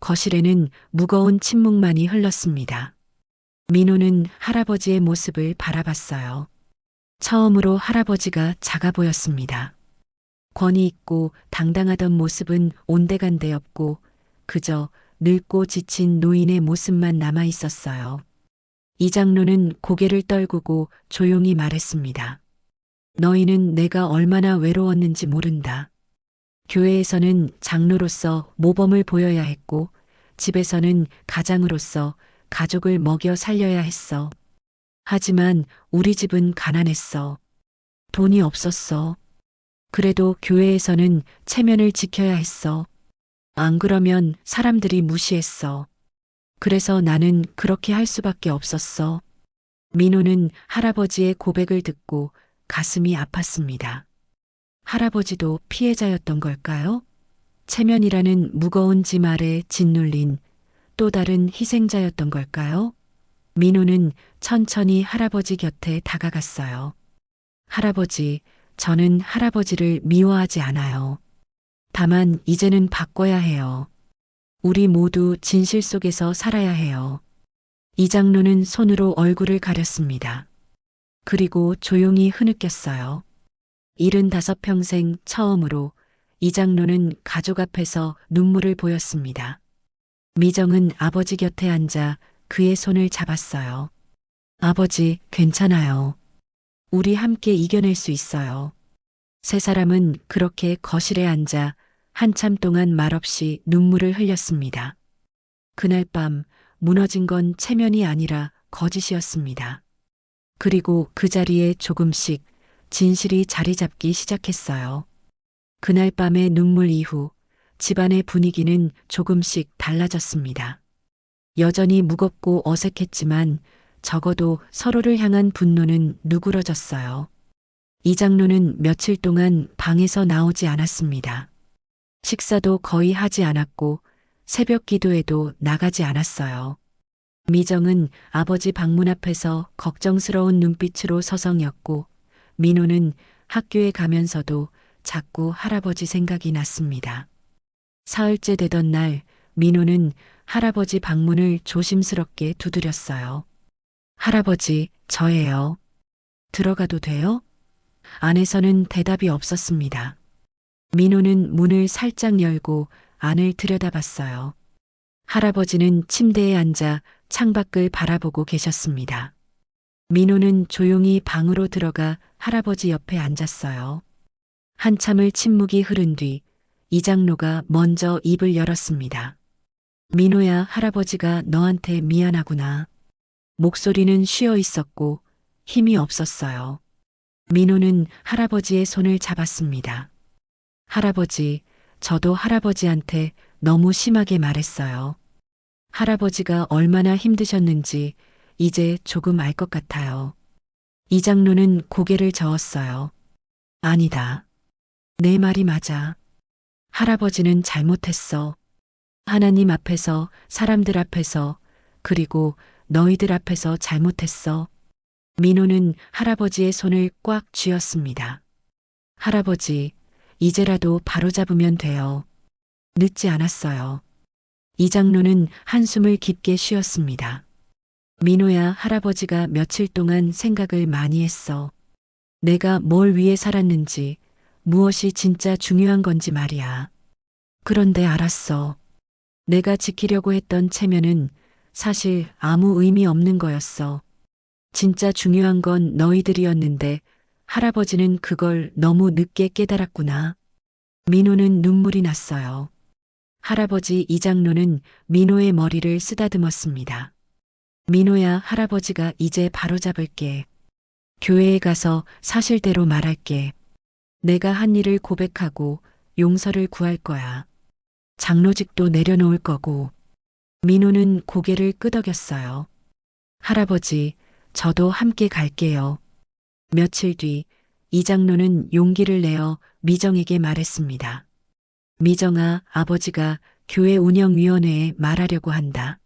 거실에는 무거운 침묵만이 흘렀습니다. 민호는 할아버지의 모습을 바라봤어요. 처음으로 할아버지가 작아 보였습니다. 권위 있고 당당하던 모습은 온데간데 없고 그저 늙고 지친 노인의 모습만 남아 있었어요. 이 장로는 고개를 떨구고 조용히 말했습니다. 너희는 내가 얼마나 외로웠는지 모른다. 교회에서는 장로로서 모범을 보여야 했고 집에서는 가장으로서 가족을 먹여 살려야 했어. 하지만 우리 집은 가난했어. 돈이 없었어. 그래도 교회에서는 체면을 지켜야 했어. 안 그러면 사람들이 무시했어. 그래서 나는 그렇게 할 수밖에 없었어. 민호는 할아버지의 고백을 듣고 가슴이 아팠습니다. 할아버지도 피해자였던 걸까요? 체면이라는 무거운 짐 아래 짓눌린 또 다른 희생자였던 걸까요? 민호는 천천히 할아버지 곁에 다가갔어요. 할아버지, 저는 할아버지를 미워하지 않아요. 다만 이제는 바꿔야 해요. 우리 모두 진실 속에서 살아야 해요. 이 장로는 손으로 얼굴을 가렸습니다. 그리고 조용히 흐느꼈어요. 75평생 처음으로 이 장로는 가족 앞에서 눈물을 보였습니다. 미정은 아버지 곁에 앉아 그의 손을 잡았어요. 아버지, 괜찮아요. 우리 함께 이겨낼 수 있어요. 세 사람은 그렇게 거실에 앉아 한참 동안 말없이 눈물을 흘렸습니다. 그날 밤 무너진 건 체면이 아니라 거짓이었습니다. 그리고 그 자리에 조금씩 진실이 자리 잡기 시작했어요. 그날 밤의 눈물 이후 집안의 분위기는 조금씩 달라졌습니다. 여전히 무겁고 어색했지만 적어도 서로를 향한 분노는 누그러졌어요. 이 장로는 며칠 동안 방에서 나오지 않았습니다. 식사도 거의 하지 않았고 새벽 기도에도 나가지 않았어요. 미정은 아버지 방문 앞에서 걱정스러운 눈빛으로 서성였고 민호는 학교에 가면서도 자꾸 할아버지 생각이 났습니다. 사흘째 되던 날 민호는 할아버지 방문을 조심스럽게 두드렸어요. 할아버지, 저예요. 들어가도 돼요? 안에서는 대답이 없었습니다. 민호는 문을 살짝 열고 안을 들여다봤어요. 할아버지는 침대에 앉아 창밖을 바라보고 계셨습니다. 민호는 조용히 방으로 들어가 할아버지 옆에 앉았어요. 한참을 침묵이 흐른 뒤 이 장로가 먼저 입을 열었습니다. 민호야, 할아버지가 너한테 미안하구나. 목소리는 쉬어 있었고 힘이 없었어요. 민호는 할아버지의 손을 잡았습니다. 할아버지, 저도 할아버지한테 너무 심하게 말했어요. 할아버지가 얼마나 힘드셨는지 이제 조금 알 것 같아요. 이 장로는 고개를 저었어요. 아니다. 내 말이 맞아. 할아버지는 잘못했어. 하나님 앞에서, 사람들 앞에서, 그리고 너희들 앞에서 잘못했어. 민호는 할아버지의 손을 꽉 쥐었습니다. 할아버지, 이제라도 바로잡으면 돼요. 늦지 않았어요. 이장로는 한숨을 깊게 쉬었습니다. 민호야, 할아버지가 며칠 동안 생각을 많이 했어. 내가 뭘 위해 살았는지, 무엇이 진짜 중요한 건지 말이야. 그런데 알았어. 내가 지키려고 했던 체면은 사실 아무 의미 없는 거였어. 진짜 중요한 건 너희들이었는데 할아버지는 그걸 너무 늦게 깨달았구나. 민호는 눈물이 났어요. 할아버지 이장로는 민호의 머리를 쓰다듬었습니다. 민호야, 할아버지가 이제 바로잡을게. 교회에 가서 사실대로 말할게. 내가 한 일을 고백하고 용서를 구할 거야. 장로직도 내려놓을 거고. 민호는 고개를 끄덕였어요. 할아버지, 저도 함께 갈게요. 며칠 뒤 이장로는 용기를 내어 미정에게 말했습니다. 미정아, 아버지가 교회 운영위원회에 말하려고 한다.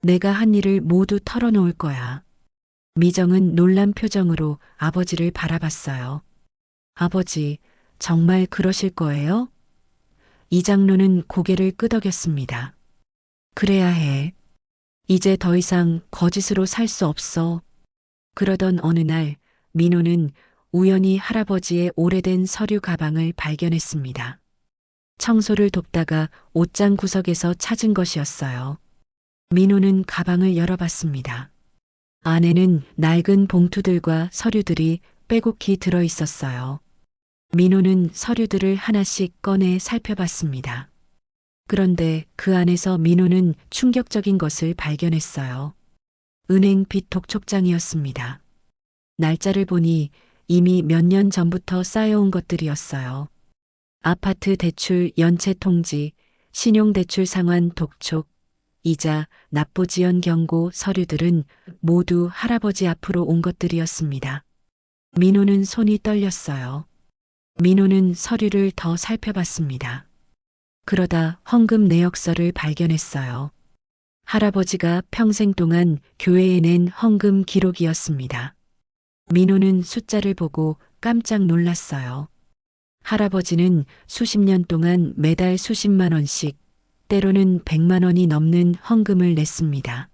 내가 한 일을 모두 털어놓을 거야. 미정은 놀란 표정으로 아버지를 바라봤어요. 아버지, 정말 그러실 거예요? 이장로는 고개를 끄덕였습니다. 그래야 해. 이제 더 이상 거짓으로 살 수 없어. 그러던 어느 날 민호는 우연히 할아버지의 오래된 서류 가방을 발견했습니다. 청소를 돕다가 옷장 구석에서 찾은 것이었어요. 민호는 가방을 열어봤습니다. 안에는 낡은 봉투들과 서류들이 빼곡히 들어 있었어요. 민호는 서류들을 하나씩 꺼내 살펴봤습니다. 그런데 그 안에서 민호는 충격적인 것을 발견했어요. 은행 빚 독촉장이었습니다. 날짜를 보니 이미 몇 년 전부터 쌓여온 것들이었어요. 아파트 대출 연체 통지, 신용대출 상환 독촉, 이자, 납부지연 경고 서류들은 모두 할아버지 앞으로 온 것들이었습니다. 민호는 손이 떨렸어요. 민호는 서류를 더 살펴봤습니다. 그러다 헌금 내역서를 발견했어요. 할아버지가 평생 동안 교회에 낸 헌금 기록이었습니다. 민호는 숫자를 보고 깜짝 놀랐어요. 할아버지는 수십 년 동안 매달 수십만 원씩, 때로는 100만 원이 넘는 헌금을 냈습니다.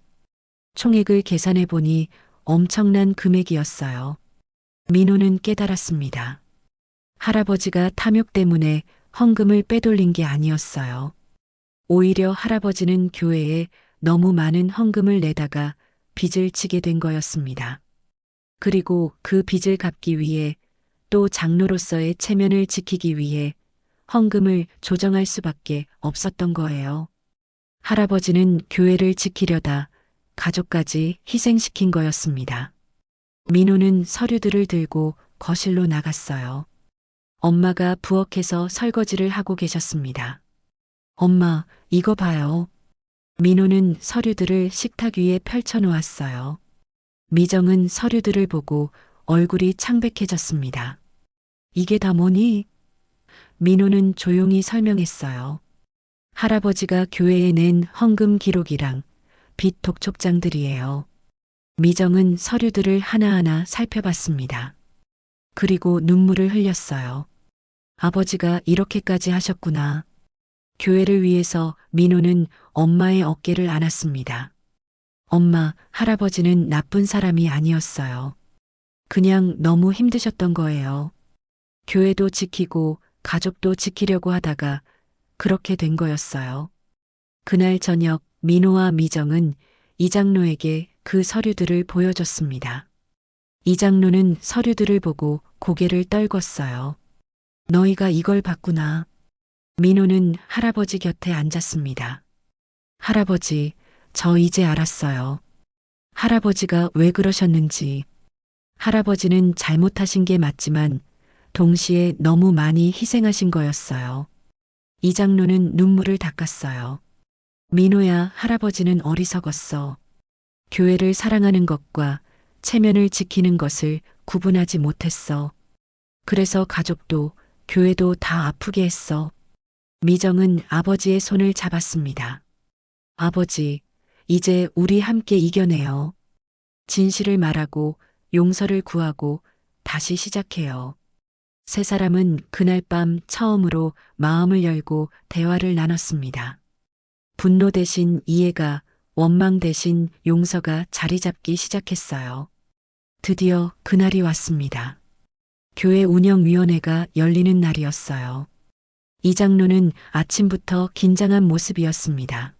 총액을 계산해 보니 엄청난 금액이었어요. 민호는 깨달았습니다. 할아버지가 탐욕 때문에 헌금을 빼돌린 게 아니었어요. 오히려 할아버지는 교회에 너무 많은 헌금을 내다가 빚을 지게 된 거였습니다. 그리고 그 빚을 갚기 위해 또 장로로서의 체면을 지키기 위해 헌금을 조정할 수밖에 없었던 거예요. 할아버지는 교회를 지키려다 가족까지 희생시킨 거였습니다. 민호는 서류들을 들고 거실로 나갔어요. 엄마가 부엌에서 설거지를 하고 계셨습니다. 엄마, 이거 봐요. 민호는 서류들을 식탁 위에 펼쳐 놓았어요. 미정은 서류들을 보고 얼굴이 창백해졌습니다. 이게 다 뭐니? 민호는 조용히 설명했어요. 할아버지가 교회에 낸 헌금 기록이랑 빚 독촉장들이에요. 미정은 서류들을 하나하나 살펴봤습니다. 그리고 눈물을 흘렸어요. 아버지가 이렇게까지 하셨구나. 교회를 위해서 민호는 엄마의 어깨를 안았습니다. 엄마, 할아버지는 나쁜 사람이 아니었어요. 그냥 너무 힘드셨던 거예요. 교회도 지키고 가족도 지키려고 하다가 그렇게 된 거였어요. 그날 저녁 민호와 미정은 이장로에게 그 서류들을 보여줬습니다. 이장로는 서류들을 보고 고개를 떨궜어요. 너희가 이걸 봤구나. 민호는 할아버지 곁에 앉았습니다. 할아버지, 저 이제 알았어요. 할아버지가 왜 그러셨는지. 할아버지는 잘못하신 게 맞지만 동시에 너무 많이 희생하신 거였어요. 이장로는 눈물을 닦았어요. 민호야, 할아버지는 어리석었어. 교회를 사랑하는 것과 체면을 지키는 것을 구분하지 못했어. 그래서 가족도 교회도 다 아프게 했어. 미정은 아버지의 손을 잡았습니다. 아버지, 이제 우리 함께 이겨내요. 진실을 말하고 용서를 구하고 다시 시작해요. 세 사람은 그날 밤 처음으로 마음을 열고 대화를 나눴습니다. 분노 대신 이해가, 원망 대신 용서가 자리 잡기 시작했어요. 드디어 그날이 왔습니다. 교회 운영위원회가 열리는 날이었어요. 이 장로는 아침부터 긴장한 모습이었습니다.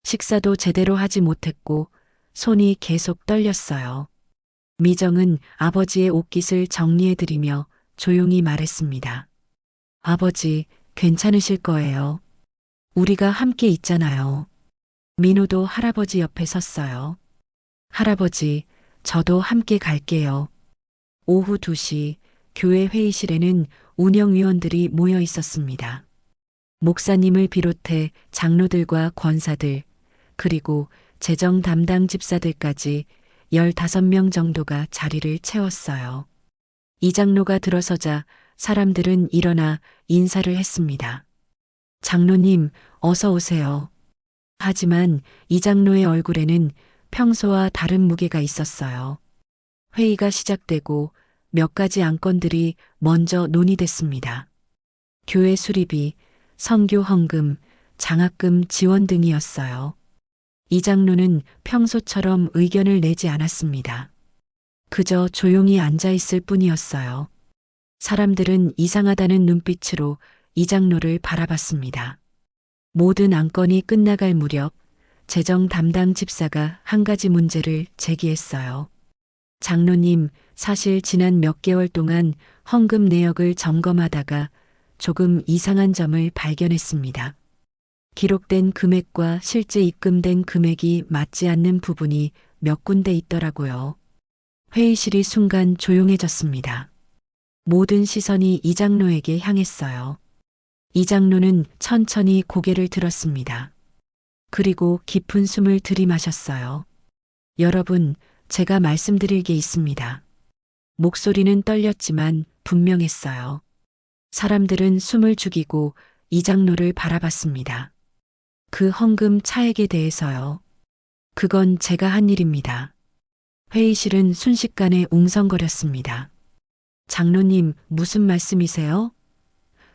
식사도 제대로 하지 못했고 손이 계속 떨렸어요. 미정은 아버지의 옷깃을 정리해드리며 조용히 말했습니다. 아버지, 괜찮으실 거예요. 우리가 함께 있잖아요. 민호도 할아버지 옆에 섰어요. 할아버지, 저도 함께 갈게요. 오후 2시 교회 회의실에는 운영위원들이 모여 있었습니다. 목사님을 비롯해 장로들과 권사들, 그리고 재정 담당 집사들까지 15명 정도가 자리를 채웠어요. 이 장로가 들어서자 사람들은 일어나 인사를 했습니다. 장로님, 어서 오세요. 하지만 이 장로의 얼굴에는 평소와 다른 무게가 있었어요. 회의가 시작되고 몇 가지 안건들이 먼저 논의됐습니다. 교회 수리비, 선교 헌금, 장학금 지원 등이었어요. 이 장로는 평소처럼 의견을 내지 않았습니다. 그저 조용히 앉아 있을 뿐이었어요. 사람들은 이상하다는 눈빛으로 이 장로를 바라봤습니다. 모든 안건이 끝나갈 무렵 재정 담당 집사가 한 가지 문제를 제기했어요. 장로님, 사실 지난 몇 개월 동안 헌금 내역을 점검하다가 조금 이상한 점을 발견했습니다. 기록된 금액과 실제 입금된 금액이 맞지 않는 부분이 몇 군데 있더라고요. 회의실이 순간 조용해졌습니다. 모든 시선이 이 장로에게 향했어요. 이 장로는 천천히 고개를 들었습니다. 그리고 깊은 숨을 들이마셨어요. 여러분, 제가 말씀드릴 게 있습니다. 목소리는 떨렸지만 분명했어요. 사람들은 숨을 죽이고 이 장로를 바라봤습니다. 그 헌금 차액에 대해서요. 그건 제가 한 일입니다. 회의실은 순식간에 웅성거렸습니다. 장로님, 무슨 말씀이세요?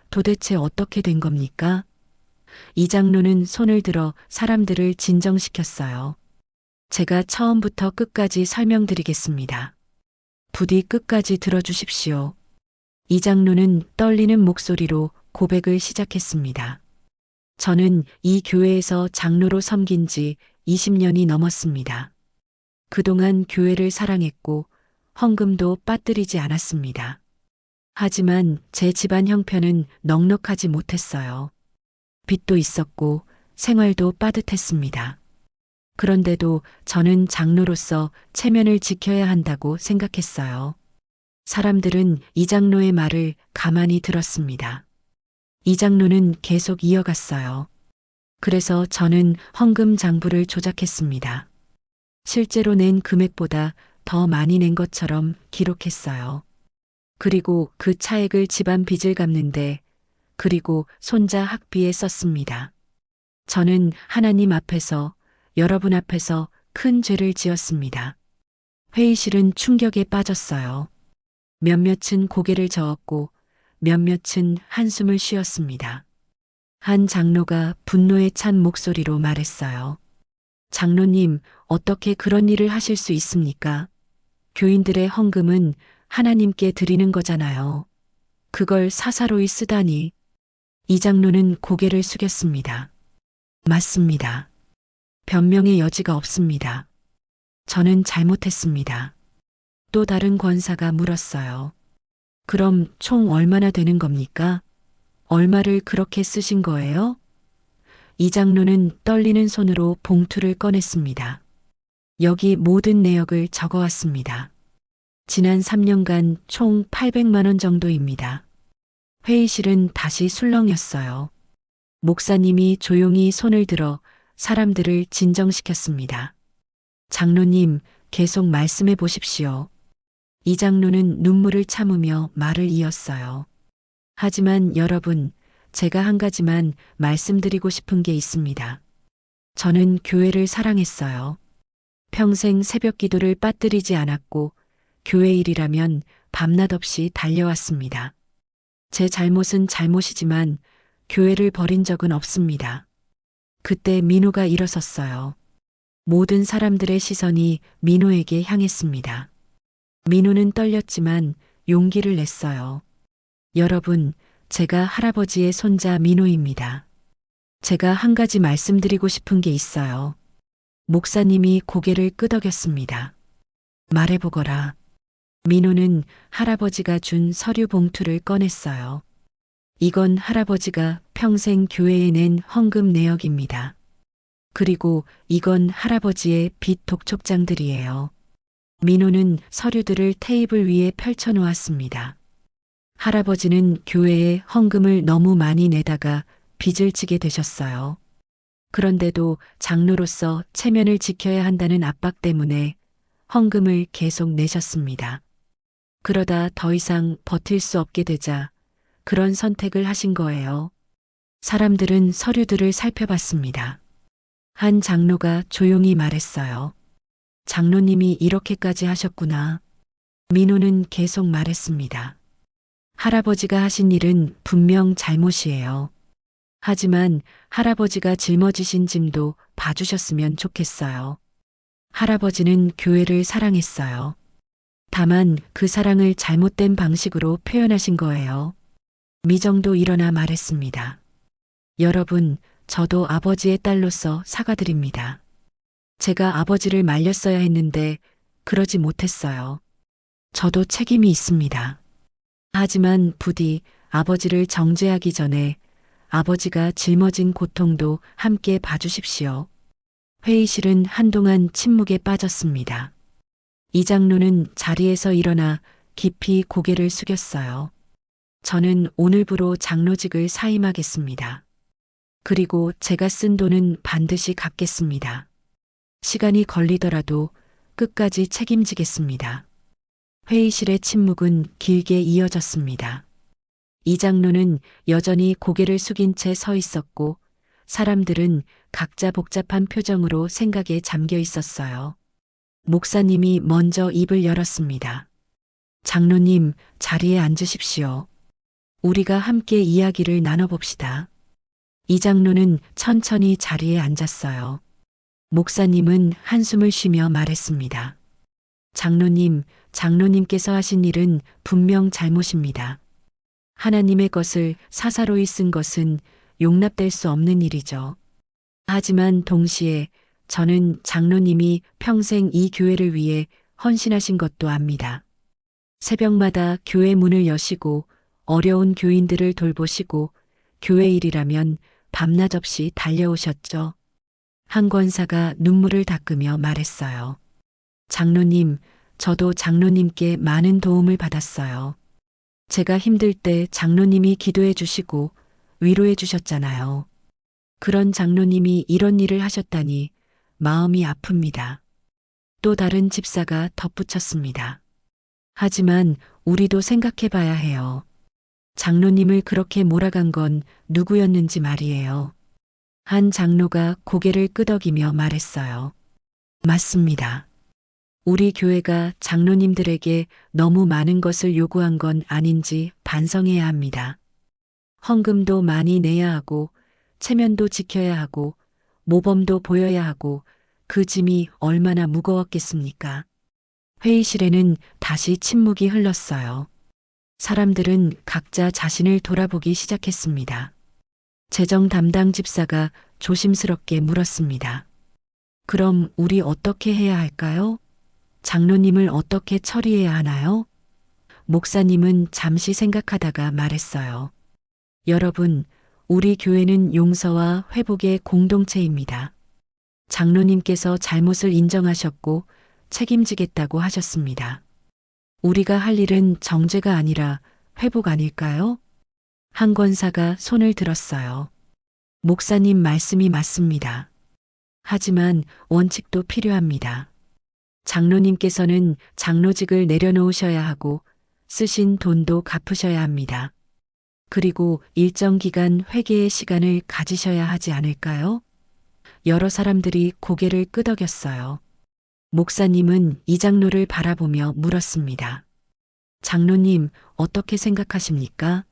도대체 어떻게 된 겁니까? 이 장로는 손을 들어 사람들을 진정시켰어요. 제가 처음부터 끝까지 설명드리겠습니다. 부디 끝까지 들어주십시오. 이 장로는 떨리는 목소리로 고백을 시작했습니다. 저는 이 교회에서 장로로 섬긴 지 20년이 넘었습니다. 그동안 교회를 사랑했고 헌금도 빠뜨리지 않았습니다. 하지만 제 집안 형편은 넉넉하지 못했어요. 빚도 있었고 생활도 빠듯했습니다. 그런데도 저는 장로로서 체면을 지켜야 한다고 생각했어요. 사람들은 이 장로의 말을 가만히 들었습니다. 이 장로는 계속 이어갔어요. 그래서 저는 헌금 장부를 조작했습니다. 실제로 낸 금액보다 더 많이 낸 것처럼 기록했어요. 그리고 그 차액을 집안 빚을 갚는데, 그리고 손자 학비에 썼습니다. 저는 하나님 앞에서, 여러분 앞에서 큰 죄를 지었습니다. 회의실은 충격에 빠졌어요. 몇몇은 고개를 저었고 몇몇은 한숨을 쉬었습니다. 한 장로가 분노에 찬 목소리로 말했어요. 장로님, 어떻게 그런 일을 하실 수 있습니까? 교인들의 헌금은 하나님께 드리는 거잖아요. 그걸 사사로이 쓰다니. 이 장로는 고개를 숙였습니다. 맞습니다. 변명의 여지가 없습니다. 저는 잘못했습니다. 또 다른 권사가 물었어요. 그럼 총 얼마나 되는 겁니까? 얼마를 그렇게 쓰신 거예요? 이 장로는 떨리는 손으로 봉투를 꺼냈습니다. 여기 모든 내역을 적어왔습니다. 지난 3년간 총 800만 원 정도입니다. 회의실은 다시 술렁였어요. 목사님이 조용히 손을 들어 사람들을 진정시켰습니다. 장로님, 계속 말씀해 보십시오. 이 장로는 눈물을 참으며 말을 이었어요. 하지만 여러분, 제가 한 가지만 말씀드리고 싶은 게 있습니다. 저는 교회를 사랑했어요. 평생 새벽 기도를 빠뜨리지 않았고 교회 일이라면 밤낮 없이 달려왔습니다. 제 잘못은 잘못이지만 교회를 버린 적은 없습니다. 그때 민호가 일어섰어요. 모든 사람들의 시선이 민호에게 향했습니다. 민호는 떨렸지만 용기를 냈어요. 여러분, 제가 할아버지의 손자 민호입니다. 제가 한 가지 말씀드리고 싶은 게 있어요. 목사님이 고개를 끄덕였습니다. 말해보거라. 민호는 할아버지가 준 서류 봉투를 꺼냈어요. 이건 할아버지가 평생 교회에 낸 헌금 내역입니다. 그리고 이건 할아버지의 빚 독촉장들이에요. 민호는 서류들을 테이블 위에 펼쳐 놓았습니다. 할아버지는 교회에 헌금을 너무 많이 내다가 빚을 지게 되셨어요. 그런데도 장로로서 체면을 지켜야 한다는 압박 때문에 헌금을 계속 내셨습니다. 그러다 더 이상 버틸 수 없게 되자 그런 선택을 하신 거예요. 사람들은 서류들을 살펴봤습니다. 한 장로가 조용히 말했어요. 장로님이 이렇게까지 하셨구나. 민호는 계속 말했습니다. 할아버지가 하신 일은 분명 잘못이에요. 하지만 할아버지가 짊어지신 짐도 봐주셨으면 좋겠어요. 할아버지는 교회를 사랑했어요. 다만 그 사랑을 잘못된 방식으로 표현하신 거예요. 미정도 일어나 말했습니다. 여러분, 저도 아버지의 딸로서 사과드립니다. 제가 아버지를 말렸어야 했는데 그러지 못했어요. 저도 책임이 있습니다. 하지만 부디 아버지를 정죄하기 전에 아버지가 짊어진 고통도 함께 봐주십시오. 회의실은 한동안 침묵에 빠졌습니다. 이 장로는 자리에서 일어나 깊이 고개를 숙였어요. 저는 오늘부로 장로직을 사임하겠습니다. 그리고 제가 쓴 돈은 반드시 갚겠습니다. 시간이 걸리더라도 끝까지 책임지겠습니다. 회의실의 침묵은 길게 이어졌습니다. 이 장로는 여전히 고개를 숙인 채 서 있었고 사람들은 각자 복잡한 표정으로 생각에 잠겨 있었어요. 목사님이 먼저 입을 열었습니다. 장로님, 자리에 앉으십시오. 우리가 함께 이야기를 나눠봅시다. 이 장로는 천천히 자리에 앉았어요. 목사님은 한숨을 쉬며 말했습니다. 장로님, 장로님께서 하신 일은 분명 잘못입니다. 하나님의 것을 사사로이 쓴 것은 용납될 수 없는 일이죠. 하지만 동시에 저는 장로님이 평생 이 교회를 위해 헌신하신 것도 압니다. 새벽마다 교회 문을 여시고 어려운 교인들을 돌보시고 교회 일이라면 밤낮 없이 달려오셨죠. 한 권사가 눈물을 닦으며 말했어요. 장로님, 저도 장로님께 많은 도움을 받았어요. 제가 힘들 때 장로님이 기도해 주시고 위로해 주셨잖아요. 그런 장로님이 이런 일을 하셨다니 마음이 아픕니다. 또 다른 집사가 덧붙였습니다. 하지만 우리도 생각해 봐야 해요. 장로님을 그렇게 몰아간 건 누구였는지 말이에요. 한 장로가 고개를 끄덕이며 말했어요. 맞습니다. 우리 교회가 장로님들에게 너무 많은 것을 요구한 건 아닌지 반성해야 합니다. 헌금도 많이 내야 하고 체면도 지켜야 하고 모범도 보여야 하고 그 짐이 얼마나 무거웠겠습니까? 회의실에는 다시 침묵이 흘렀어요. 사람들은 각자 자신을 돌아보기 시작했습니다. 재정 담당 집사가 조심스럽게 물었습니다. 그럼 우리 어떻게 해야 할까요? 장로님을 어떻게 처리해야 하나요? 목사님은 잠시 생각하다가 말했어요. 여러분, 우리 교회는 용서와 회복의 공동체입니다. 장로님께서 잘못을 인정하셨고 책임지겠다고 하셨습니다. 우리가 할 일은 정죄가 아니라 회복 아닐까요? 한 권사가 손을 들었어요. 목사님 말씀이 맞습니다. 하지만 원칙도 필요합니다. 장로님께서는 장로직을 내려놓으셔야 하고 쓰신 돈도 갚으셔야 합니다. 그리고 일정 기간 회개의 시간을 가지셔야 하지 않을까요? 여러 사람들이 고개를 끄덕였어요. 목사님은 이 장로를 바라보며 물었습니다. 장로님, 어떻게 생각하십니까?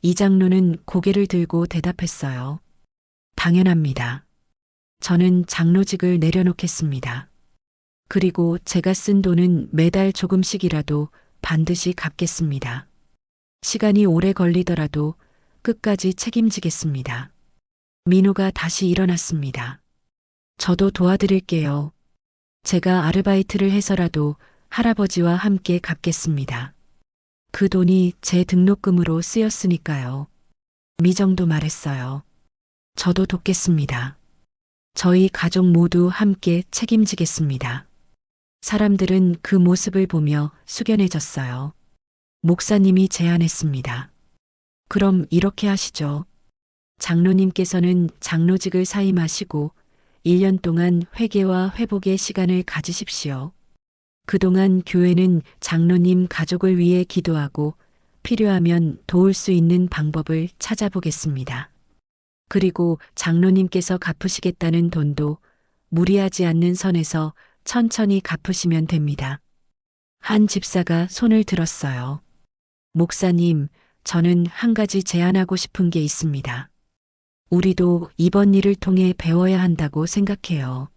이 장로는 고개를 들고 대답했어요. 당연합니다. 저는 장로직을 내려놓겠습니다. 그리고 제가 쓴 돈은 매달 조금씩이라도 반드시 갚겠습니다. 시간이 오래 걸리더라도 끝까지 책임지겠습니다. 민호가 다시 일어났습니다. 저도 도와드릴게요. 제가 아르바이트를 해서라도 할아버지와 함께 갚겠습니다. 그 돈이 제 등록금으로 쓰였으니까요. 미정도 말했어요. 저도 돕겠습니다. 저희 가족 모두 함께 책임지겠습니다. 사람들은 그 모습을 보며 숙연해졌어요. 목사님이 제안했습니다. 그럼 이렇게 하시죠. 장로님께서는 장로직을 사임하시고 1년 동안 회개와 회복의 시간을 가지십시오. 그동안 교회는 장로님 가족을 위해 기도하고 필요하면 도울 수 있는 방법을 찾아보겠습니다. 그리고 장로님께서 갚으시겠다는 돈도 무리하지 않는 선에서 천천히 갚으시면 됩니다. 한 집사가 손을 들었어요. 목사님, 저는 한 가지 제안하고 싶은 게 있습니다. 우리도 이번 일을 통해 배워야 한다고 생각해요.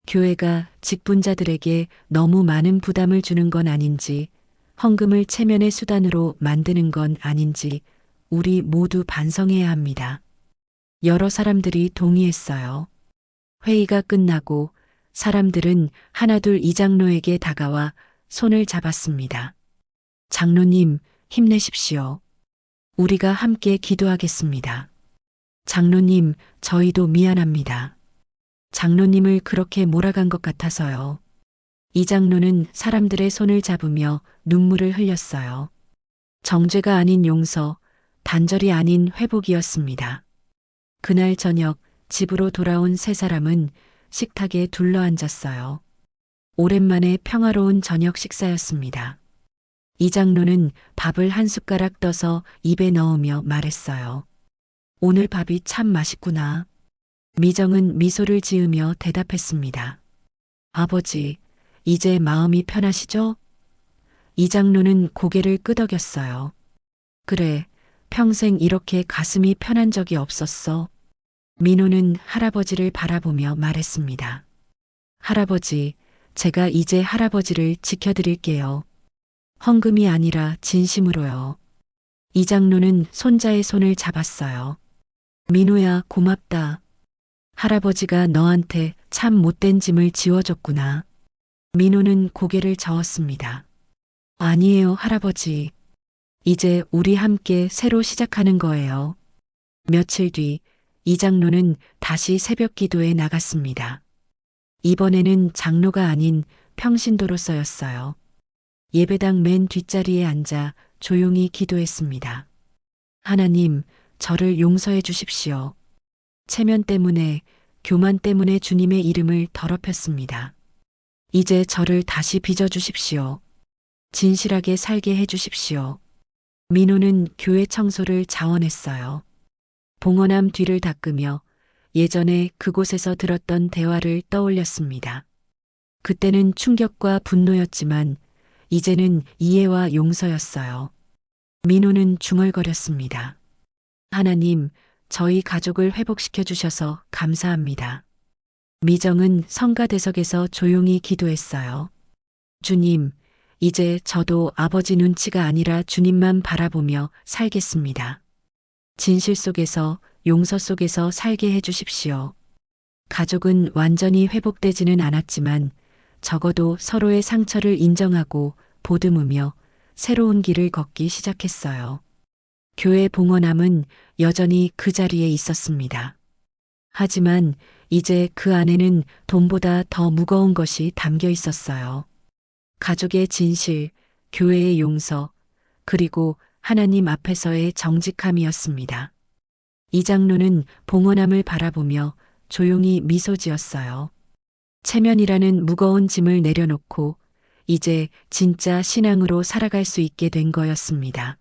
교회가 직분자들에게 너무 많은 부담을 주는 건 아닌지, 헌금을 체면의 수단으로 만드는 건 아닌지, 우리 모두 반성해야 합니다. 여러 사람들이 동의했어요. 회의가 끝나고 사람들은 하나둘 이 장로에게 다가와 손을 잡았습니다. 장로님, 힘내십시오. 우리가 함께 기도하겠습니다. 장로님, 저희도 미안합니다. 장로님을 그렇게 몰아간 것 같아서요. 이 장로는 사람들의 손을 잡으며 눈물을 흘렸어요. 정죄가 아닌 용서, 단절이 아닌 회복이었습니다. 그날 저녁 집으로 돌아온 세 사람은 식탁에 둘러앉았어요. 오랜만에 평화로운 저녁 식사였습니다. 이 장로는 밥을 한 숟가락 떠서 입에 넣으며 말했어요. 오늘 밥이 참 맛있구나. 미정은 미소를 지으며 대답했습니다. 아버지, 이제 마음이 편하시죠? 이 장로는 고개를 끄덕였어요. 그래, 평생 이렇게 가슴이 편한 적이 없었어. 민호는 할아버지를 바라보며 말했습니다. 할아버지, 제가 이제 할아버지를 지켜드릴게요. 헌금이 아니라 진심으로요. 이 장로는 손자의 손을 잡았어요. 민호야, 고맙다. 할아버지가 너한테 참 못된 짐을 지워줬구나. 민호는 고개를 저었습니다. 아니에요, 할아버지. 이제 우리 함께 새로 시작하는 거예요. 며칠 뒤 이 장로는 다시 새벽 기도에 나갔습니다. 이번에는 장로가 아닌 평신도로서였어요. 예배당 맨 뒷자리에 앉아 조용히 기도했습니다. 하나님, 저를 용서해 주십시오. 체면 때문에, 교만 때문에 주님의 이름을 더럽혔습니다. 이제 저를 다시 빚어주십시오. 진실하게 살게 해주십시오. 민호는 교회 청소를 자원했어요. 봉헌함 뒤를 닦으며 예전에 그곳에서 들었던 대화를 떠올렸습니다. 그때는 충격과 분노였지만 이제는 이해와 용서였어요. 민호는 중얼거렸습니다. 하나님, 저희 가족을 회복시켜 주셔서 감사합니다. 미정은 성가대석에서 조용히 기도했어요. 주님, 이제 저도 아버지 눈치가 아니라 주님만 바라보며 살겠습니다. 진실 속에서, 용서 속에서 살게 해주십시오. 가족은 완전히 회복되지는 않았지만 적어도 서로의 상처를 인정하고 보듬으며 새로운 길을 걷기 시작했어요. 교회 봉헌함은 여전히 그 자리에 있었습니다. 하지만 이제 그 안에는 돈보다 더 무거운 것이 담겨 있었어요. 가족의 진실, 교회의 용서, 그리고 하나님 앞에서의 정직함이었습니다. 이 장로는 봉헌함을 바라보며 조용히 미소 지었어요. 체면이라는 무거운 짐을 내려놓고 이제 진짜 신앙으로 살아갈 수 있게 된 거였습니다.